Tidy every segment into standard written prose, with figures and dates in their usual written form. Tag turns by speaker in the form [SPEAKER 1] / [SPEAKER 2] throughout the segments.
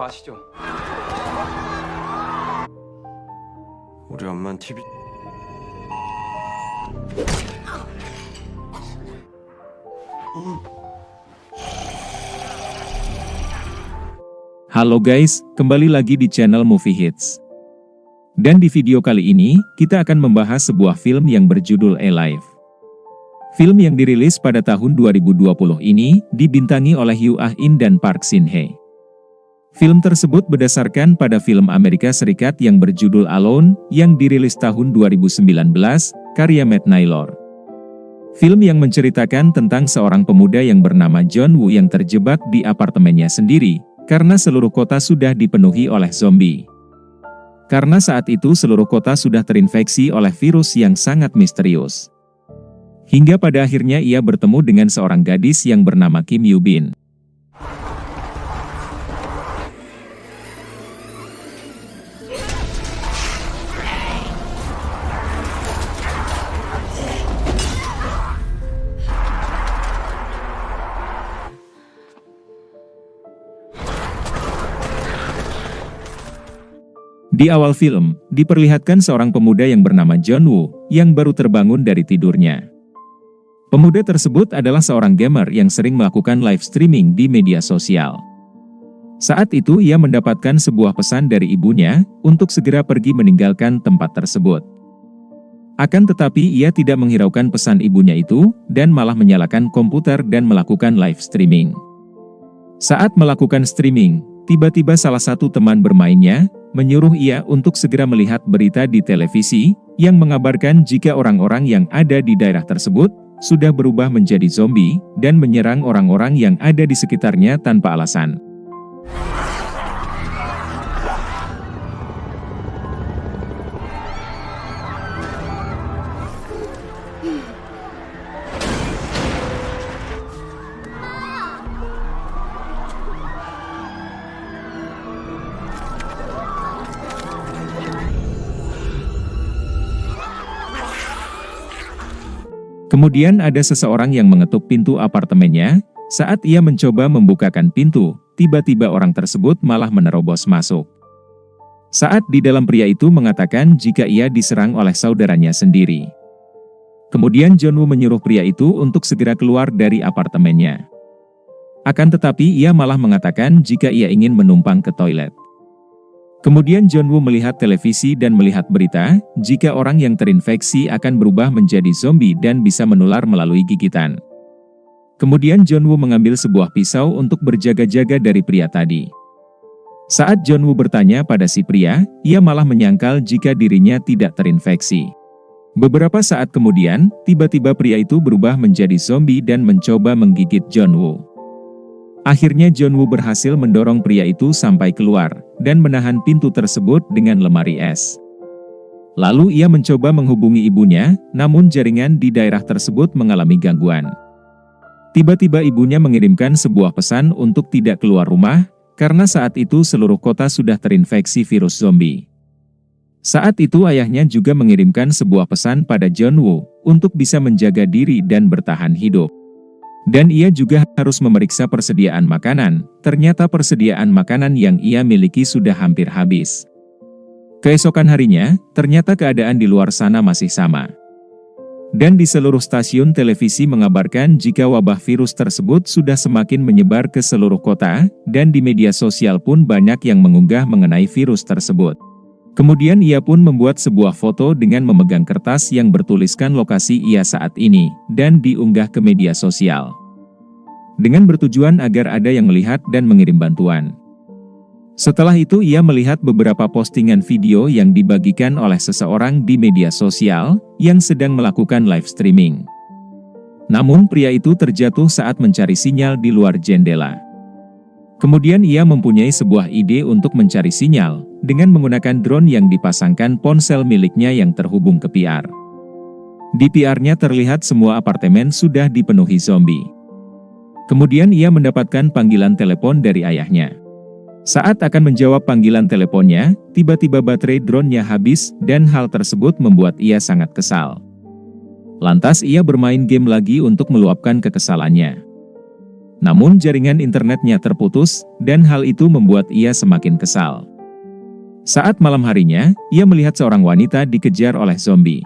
[SPEAKER 1] 아시죠? 우리 엄마는 TV.
[SPEAKER 2] Halo guys, kembali lagi di channel Movie Hits. Dan di video kali ini, kita akan membahas sebuah film yang berjudul Alive. Film yang dirilis pada tahun 2020 ini, dibintangi oleh Yoo Ah-in dan Park Shin-hye. Film tersebut berdasarkan pada film Amerika Serikat yang berjudul Alone, yang dirilis tahun 2019, karya Matt Naylor. Film yang menceritakan tentang seorang pemuda yang bernama John Woo yang terjebak di apartemennya sendiri, karena seluruh kota sudah dipenuhi oleh zombie. Karena saat itu seluruh kota sudah terinfeksi oleh virus yang sangat misterius. Hingga pada akhirnya ia bertemu dengan seorang gadis yang bernama Kim Yoo Bin. Di awal film, diperlihatkan seorang pemuda yang bernama John Woo, yang baru terbangun dari tidurnya. Pemuda tersebut adalah seorang gamer yang sering melakukan live streaming di media sosial. Saat itu ia mendapatkan sebuah pesan dari ibunya, untuk segera pergi meninggalkan tempat tersebut. Akan tetapi ia tidak menghiraukan pesan ibunya itu, dan malah menyalakan komputer dan melakukan live streaming. Saat melakukan streaming, tiba-tiba salah satu teman bermainnya, menyuruh ia untuk segera melihat berita di televisi, yang mengabarkan jika orang-orang yang ada di daerah tersebut, sudah berubah menjadi zombie, dan menyerang orang-orang yang ada di sekitarnya tanpa alasan. Kemudian ada seseorang yang mengetuk pintu apartemennya. Saat ia mencoba membukakan pintu, tiba-tiba orang tersebut malah menerobos masuk. Saat di dalam, pria itu mengatakan jika ia diserang oleh saudaranya sendiri. Kemudian John Woo menyuruh pria itu untuk segera keluar dari apartemennya. Akan tetapi ia malah mengatakan jika ia ingin menumpang ke toilet. Kemudian John Woo melihat televisi dan melihat berita, jika orang yang terinfeksi akan berubah menjadi zombie dan bisa menular melalui gigitan. Kemudian John Woo mengambil sebuah pisau untuk berjaga-jaga dari pria tadi. Saat John Woo bertanya pada si pria, ia malah menyangkal jika dirinya tidak terinfeksi. Beberapa saat kemudian, tiba-tiba pria itu berubah menjadi zombie dan mencoba menggigit John Woo. Akhirnya John Woo berhasil mendorong pria itu sampai keluar, dan menahan pintu tersebut dengan lemari es. Lalu ia mencoba menghubungi ibunya, namun jaringan di daerah tersebut mengalami gangguan. Tiba-tiba ibunya mengirimkan sebuah pesan untuk tidak keluar rumah, karena saat itu seluruh kota sudah terinfeksi virus zombie. Saat itu ayahnya juga mengirimkan sebuah pesan pada John Woo, untuk bisa menjaga diri dan bertahan hidup. Dan ia juga harus memeriksa persediaan makanan, ternyata persediaan makanan yang ia miliki sudah hampir habis. Keesokan harinya, ternyata keadaan di luar sana masih sama. Dan di seluruh stasiun televisi mengabarkan jika wabah virus tersebut sudah semakin menyebar ke seluruh kota, dan di media sosial pun banyak yang mengunggah mengenai virus tersebut. Kemudian ia pun membuat sebuah foto dengan memegang kertas yang bertuliskan lokasi ia saat ini, dan diunggah ke media sosial. Dengan bertujuan agar ada yang melihat dan mengirim bantuan. Setelah itu ia melihat beberapa postingan video yang dibagikan oleh seseorang di media sosial, yang sedang melakukan live streaming. Namun pria itu terjatuh saat mencari sinyal di luar jendela. Kemudian ia mempunyai sebuah ide untuk mencari sinyal, dengan menggunakan drone yang dipasangkan ponsel miliknya yang terhubung ke PR. Di PR-nya terlihat semua apartemen sudah dipenuhi zombie. Kemudian ia mendapatkan panggilan telepon dari ayahnya. Saat akan menjawab panggilan teleponnya, tiba-tiba baterai drone-nya habis, dan hal tersebut membuat ia sangat kesal. Lantas ia bermain game lagi untuk meluapkan kekesalannya. Namun jaringan internetnya terputus, dan hal itu membuat ia semakin kesal. Saat malam harinya, ia melihat seorang wanita dikejar oleh zombie.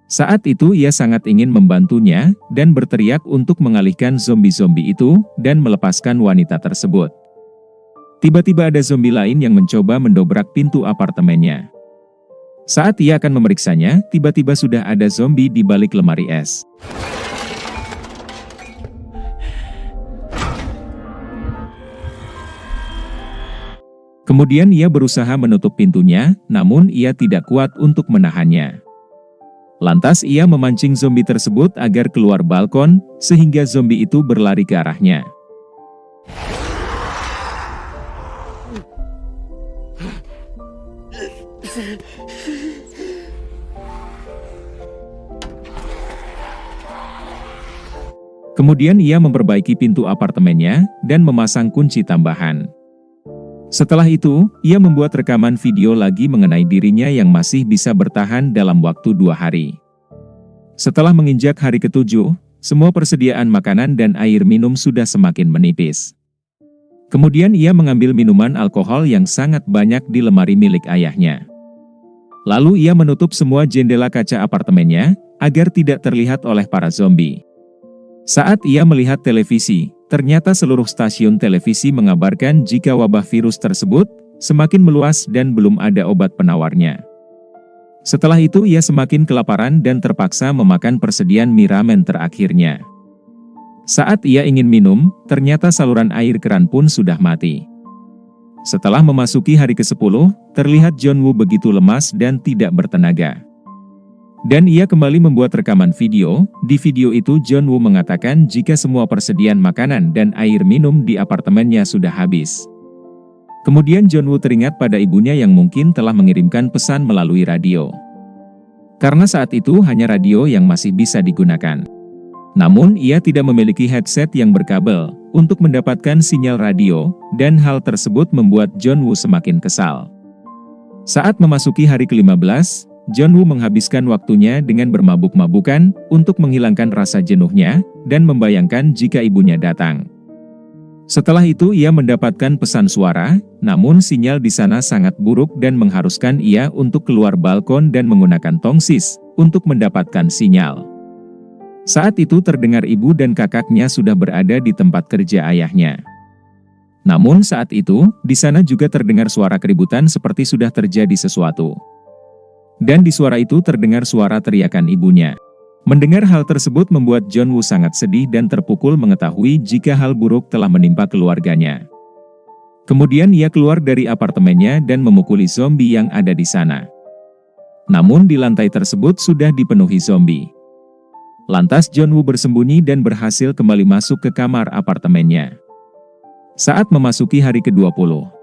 [SPEAKER 2] Saat itu ia sangat ingin membantunya, dan berteriak untuk mengalihkan zombie-zombie itu, dan melepaskan wanita tersebut. Tiba-tiba ada zombie lain yang mencoba mendobrak pintu apartemennya. Saat ia akan memeriksanya, tiba-tiba sudah ada zombie di balik lemari es. Kemudian ia berusaha menutup pintunya, namun ia tidak kuat untuk menahannya. Lantas ia memancing zombie tersebut agar keluar balkon, sehingga zombie itu berlari ke arahnya. Kemudian ia memperbaiki pintu apartemennya, dan memasang kunci tambahan. Setelah itu, ia membuat rekaman video lagi mengenai dirinya yang masih bisa bertahan dalam waktu 2 hari. Setelah menginjak hari ke-7, semua persediaan makanan dan air minum sudah semakin menipis. Kemudian ia mengambil minuman alkohol yang sangat banyak di lemari milik ayahnya. Lalu ia menutup semua jendela kaca apartemennya, agar tidak terlihat oleh para zombie. Saat ia melihat televisi, ternyata seluruh stasiun televisi mengabarkan jika wabah virus tersebut semakin meluas dan belum ada obat penawarnya. Setelah itu ia semakin kelaparan dan terpaksa memakan persediaan mie ramen terakhirnya. Saat ia ingin minum, ternyata saluran air keran pun sudah mati. Setelah memasuki hari ke-10, terlihat John Woo begitu lemas dan tidak bertenaga. Dan ia kembali membuat rekaman video. Di video itu John Woo mengatakan jika semua persediaan makanan dan air minum di apartemennya sudah habis. Kemudian John Woo teringat pada ibunya yang mungkin telah mengirimkan pesan melalui radio. Karena saat itu hanya radio yang masih bisa digunakan. Namun ia tidak memiliki headset yang berkabel untuk mendapatkan sinyal radio, dan hal tersebut membuat John Woo semakin kesal. Saat memasuki hari ke-15, John Woo menghabiskan waktunya dengan bermabuk-mabukan untuk menghilangkan rasa jenuhnya dan membayangkan jika ibunya datang. Setelah itu ia mendapatkan pesan suara, namun sinyal di sana sangat buruk dan mengharuskan ia untuk keluar balkon dan menggunakan tongsis untuk mendapatkan sinyal. Saat itu terdengar ibu dan kakaknya sudah berada di tempat kerja ayahnya. Namun saat itu, di sana juga terdengar suara keributan seperti sudah terjadi sesuatu. Dan di suara itu terdengar suara teriakan ibunya. Mendengar hal tersebut membuat John Woo sangat sedih dan terpukul mengetahui jika hal buruk telah menimpa keluarganya. Kemudian ia keluar dari apartemennya dan memukuli zombie yang ada di sana. Namun di lantai tersebut sudah dipenuhi zombie. Lantas John Woo bersembunyi dan berhasil kembali masuk ke kamar apartemennya. Saat memasuki hari ke-20,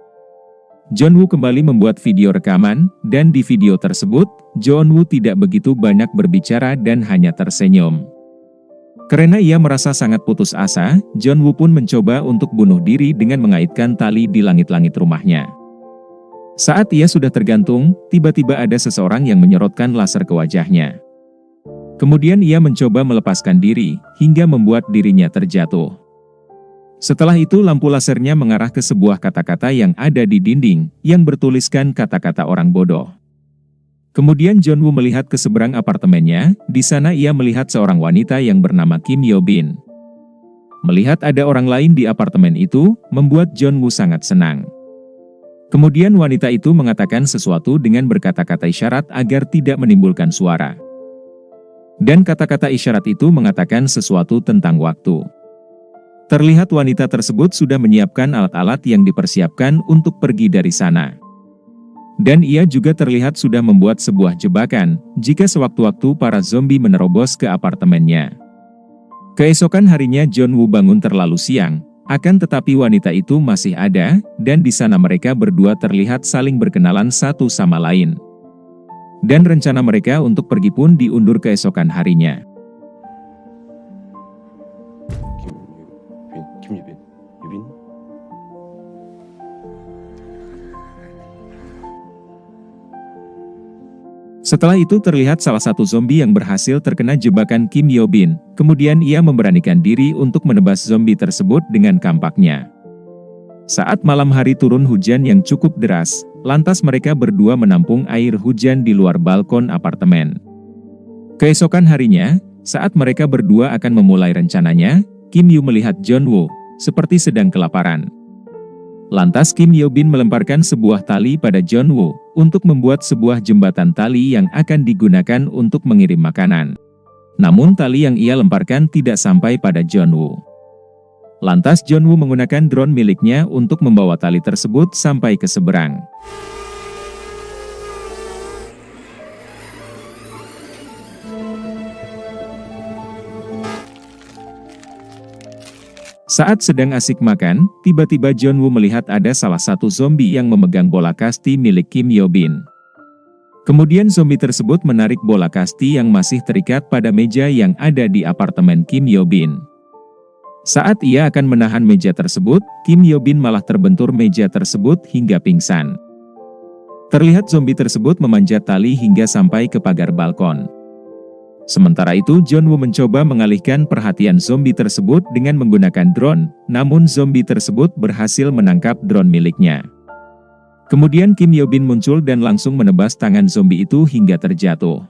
[SPEAKER 2] John Woo kembali membuat video rekaman, dan di video tersebut, John Woo tidak begitu banyak berbicara dan hanya tersenyum. Karena ia merasa sangat putus asa, John Woo pun mencoba untuk bunuh diri dengan mengaitkan tali di langit-langit rumahnya. Saat ia sudah tergantung, tiba-tiba ada seseorang yang menyorotkan laser ke wajahnya. Kemudian ia mencoba melepaskan diri, hingga membuat dirinya terjatuh. Setelah itu lampu lasernya mengarah ke sebuah kata-kata yang ada di dinding, yang bertuliskan kata-kata orang bodoh. Kemudian John Woo melihat ke seberang apartemennya, di sana ia melihat seorang wanita yang bernama Kim Yo Bin. Melihat ada orang lain di apartemen itu, membuat John Woo sangat senang. Kemudian wanita itu mengatakan sesuatu dengan berkata-kata isyarat agar tidak menimbulkan suara. Dan kata-kata isyarat itu mengatakan sesuatu tentang waktu. Terlihat wanita tersebut sudah menyiapkan alat-alat yang dipersiapkan untuk pergi dari sana. Dan ia juga terlihat sudah membuat sebuah jebakan, jika sewaktu-waktu para zombie menerobos ke apartemennya. Keesokan harinya John Woo bangun terlalu siang, akan tetapi wanita itu masih ada, dan di sana mereka berdua terlihat saling berkenalan satu sama lain. Dan rencana mereka untuk pergi pun diundur keesokan harinya.
[SPEAKER 1] 김유빈. 유빈?
[SPEAKER 2] Setelah itu terlihat salah satu zombie yang berhasil terkena jebakan Kim Yo Bin, kemudian ia memberanikan diri untuk menebas zombie tersebut dengan kampaknya. Saat malam hari turun hujan yang cukup deras, lantas mereka berdua menampung air hujan di luar balkon apartemen. Keesokan harinya, saat mereka berdua akan memulai rencananya, Kim Yoo melihat John Woo seperti sedang kelaparan. Lantas Kim Yo Bin melemparkan sebuah tali pada John Woo untuk membuat sebuah jembatan tali yang akan digunakan untuk mengirim makanan. Namun tali yang ia lemparkan tidak sampai pada John Woo. Lantas John Woo menggunakan drone miliknya untuk membawa tali tersebut sampai ke seberang. Saat sedang asik makan, tiba-tiba John Woo melihat ada salah satu zombie yang memegang bola kasti milik Kim Yo Bin. Kemudian zombie tersebut menarik bola kasti yang masih terikat pada meja yang ada di apartemen Kim Yo Bin. Saat ia akan menahan meja tersebut, Kim Yo Bin malah terbentur meja tersebut hingga pingsan. Terlihat zombie tersebut memanjat tali hingga sampai ke pagar balkon. Sementara itu John Woo mencoba mengalihkan perhatian zombie tersebut dengan menggunakan drone, namun zombie tersebut berhasil menangkap drone miliknya. Kemudian Kim Yo Bin muncul dan langsung menebas tangan zombie itu hingga terjatuh.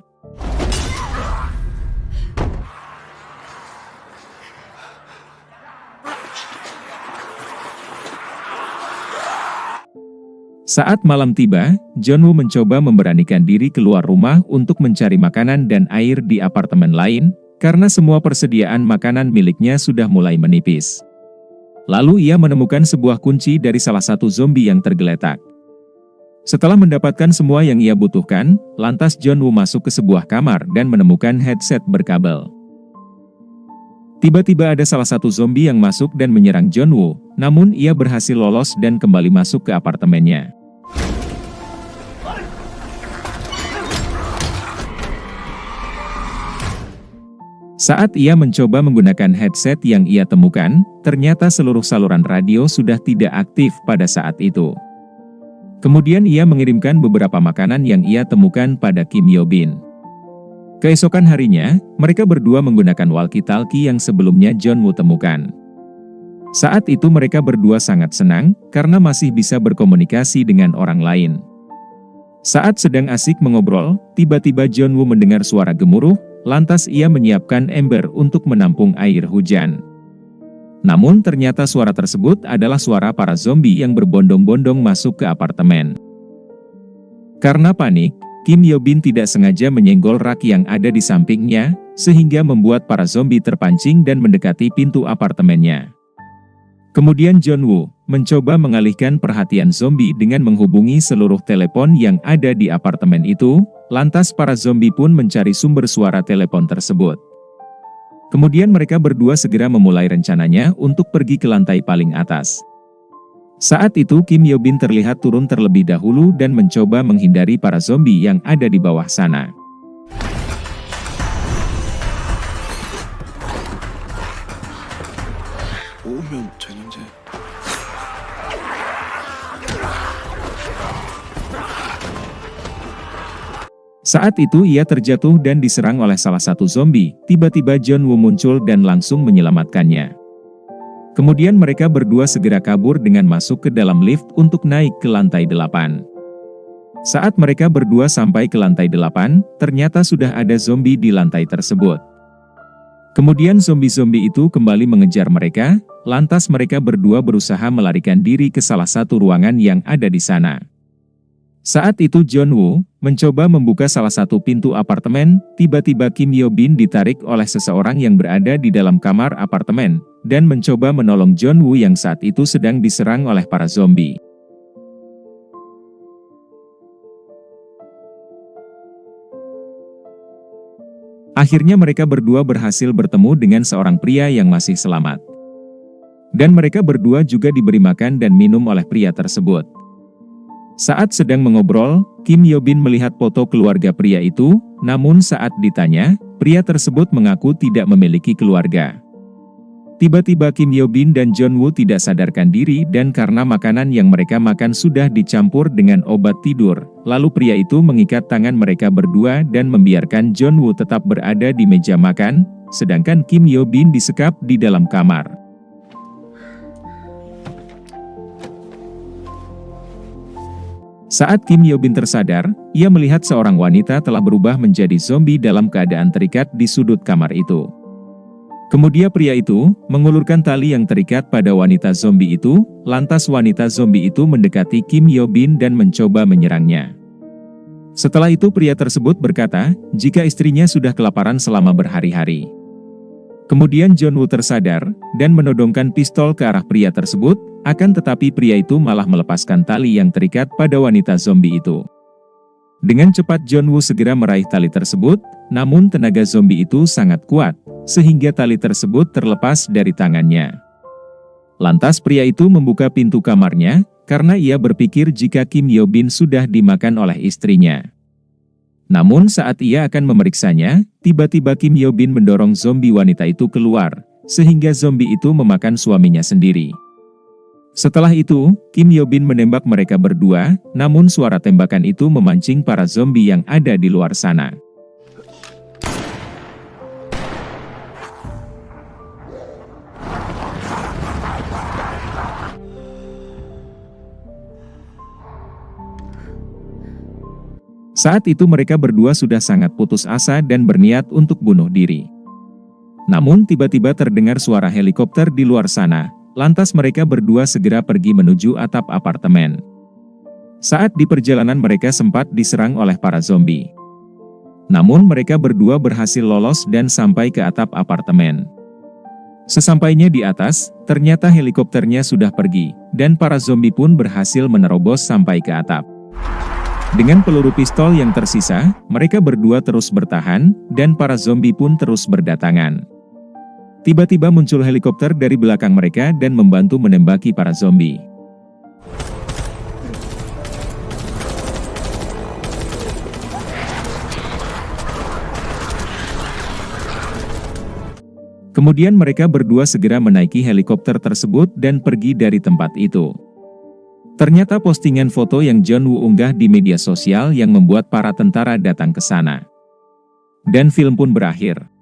[SPEAKER 2] Saat malam tiba, John Woo mencoba memberanikan diri keluar rumah untuk mencari makanan dan air di apartemen lain, karena semua persediaan makanan miliknya sudah mulai menipis. Lalu ia menemukan sebuah kunci dari salah satu zombie yang tergeletak. Setelah mendapatkan semua yang ia butuhkan, lantas John Woo masuk ke sebuah kamar dan menemukan headset berkabel. Tiba-tiba ada salah satu zombie yang masuk dan menyerang John Woo, namun ia berhasil lolos dan kembali masuk ke apartemennya. Saat ia mencoba menggunakan headset yang ia temukan, ternyata seluruh saluran radio sudah tidak aktif pada saat itu. Kemudian ia mengirimkan beberapa makanan yang ia temukan pada Kim Yo Bin. Keesokan harinya, mereka berdua menggunakan walkie-talkie yang sebelumnya John Woo temukan. Saat itu mereka berdua sangat senang, karena masih bisa berkomunikasi dengan orang lain. Saat sedang asik mengobrol, tiba-tiba John Woo mendengar suara gemuruh, lantas ia menyiapkan ember untuk menampung air hujan. Namun ternyata suara tersebut adalah suara para zombie yang berbondong-bondong masuk ke apartemen. Karena panik, Kim Yo Bin tidak sengaja menyenggol rak yang ada di sampingnya, sehingga membuat para zombie terpancing dan mendekati pintu apartemennya. Kemudian John Woo mencoba mengalihkan perhatian zombie dengan menghubungi seluruh telepon yang ada di apartemen itu, lantas para zombie pun mencari sumber suara telepon tersebut. Kemudian mereka berdua segera memulai rencananya untuk pergi ke lantai paling atas. Saat itu Kim Yo Bin terlihat turun terlebih dahulu dan mencoba menghindari para zombie yang ada di bawah sana. Saat itu ia terjatuh dan diserang oleh salah satu zombie, tiba-tiba John Woo muncul dan langsung menyelamatkannya. Kemudian mereka berdua segera kabur dengan masuk ke dalam lift untuk naik ke lantai 8. Saat mereka berdua sampai ke lantai 8, ternyata sudah ada zombie di lantai tersebut. Kemudian zombie-zombie itu kembali mengejar mereka, lantas mereka berdua berusaha melarikan diri ke salah satu ruangan yang ada di sana. Saat itu John Woo mencoba membuka salah satu pintu apartemen, tiba-tiba Kim Yo Bin ditarik oleh seseorang yang berada di dalam kamar apartemen, dan mencoba menolong John Woo yang saat itu sedang diserang oleh para zombie. Akhirnya mereka berdua berhasil bertemu dengan seorang pria yang masih selamat. Dan mereka berdua juga diberi makan dan minum oleh pria tersebut. Saat sedang mengobrol, Kim Yo Bin melihat foto keluarga pria itu, namun saat ditanya, pria tersebut mengaku tidak memiliki keluarga. Tiba-tiba Kim Hyo Bin dan John Woo tidak sadarkan diri dan karena makanan yang mereka makan sudah dicampur dengan obat tidur, lalu pria itu mengikat tangan mereka berdua dan membiarkan John Woo tetap berada di meja makan, sedangkan Kim Hyo Bin disekap di dalam kamar. Saat Kim Hyo Bin tersadar, ia melihat seorang wanita telah berubah menjadi zombie dalam keadaan terikat di sudut kamar itu. Kemudian pria itu mengulurkan tali yang terikat pada wanita zombie itu, lantas wanita zombie itu mendekati Kim Hyo Bin dan mencoba menyerangnya. Setelah itu pria tersebut berkata, jika istrinya sudah kelaparan selama berhari-hari. Kemudian John Woo tersadar, dan menodongkan pistol ke arah pria tersebut, akan tetapi pria itu malah melepaskan tali yang terikat pada wanita zombie itu. Dengan cepat John Woo segera meraih tali tersebut, namun tenaga zombie itu sangat kuat, sehingga tali tersebut terlepas dari tangannya. Lantas pria itu membuka pintu kamarnya, karena ia berpikir jika Kim Hyo Bin sudah dimakan oleh istrinya. Namun saat ia akan memeriksanya, tiba-tiba Kim Hyo Bin mendorong zombie wanita itu keluar, sehingga zombie itu memakan suaminya sendiri. Setelah itu, Kim Hyo Bin menembak mereka berdua, namun suara tembakan itu memancing para zombie yang ada di luar sana. Saat itu mereka berdua sudah sangat putus asa dan berniat untuk bunuh diri. Namun tiba-tiba terdengar suara helikopter di luar sana, lantas mereka berdua segera pergi menuju atap apartemen. Saat di perjalanan mereka sempat diserang oleh para zombie. Namun mereka berdua berhasil lolos dan sampai ke atap apartemen. Sesampainya di atas, ternyata helikopternya sudah pergi, dan para zombie pun berhasil menerobos sampai ke atap. Dengan peluru pistol yang tersisa, mereka berdua terus bertahan, dan para zombie pun terus berdatangan. Tiba-tiba muncul helikopter dari belakang mereka dan membantu menembaki para zombie. Kemudian mereka berdua segera menaiki helikopter tersebut dan pergi dari tempat itu. Ternyata postingan foto yang John Woo unggah di media sosial yang membuat para tentara datang ke sana. Dan film pun berakhir.